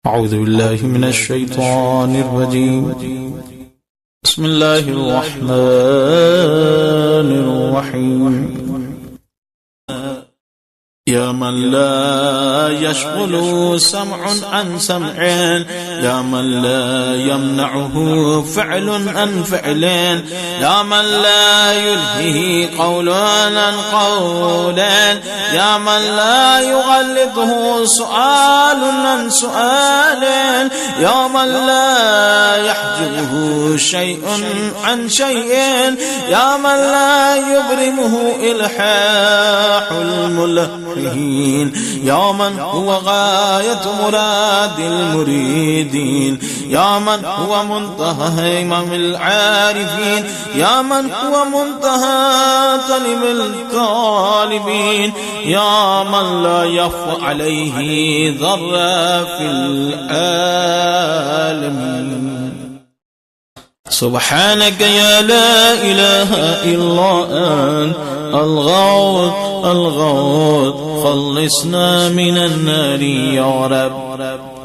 أعوذ بالله من الشيطان الرجيم. بسم الله الرحمن الرحيم. يا من لا يشغل سمع عن سمع، يا من لا يمنعه فعل عن فعل، يا من لا يلهيه قول عن قول، يا من لا يغلطه سؤال عن سؤال، يا من لا يحجبه شيء عن شيء، يا من لا يبرمه إلحاح الملحين، يا من هو غاية مراد المريدين، يا من هو منتهى همم العارفين، يا من هو منتهى طلب الطالبين، يا من لا يخفى عليه ذرة في العالمين. سبحانك يا لا إله إلا أنت الغوث، خلصنا من النار يا رب.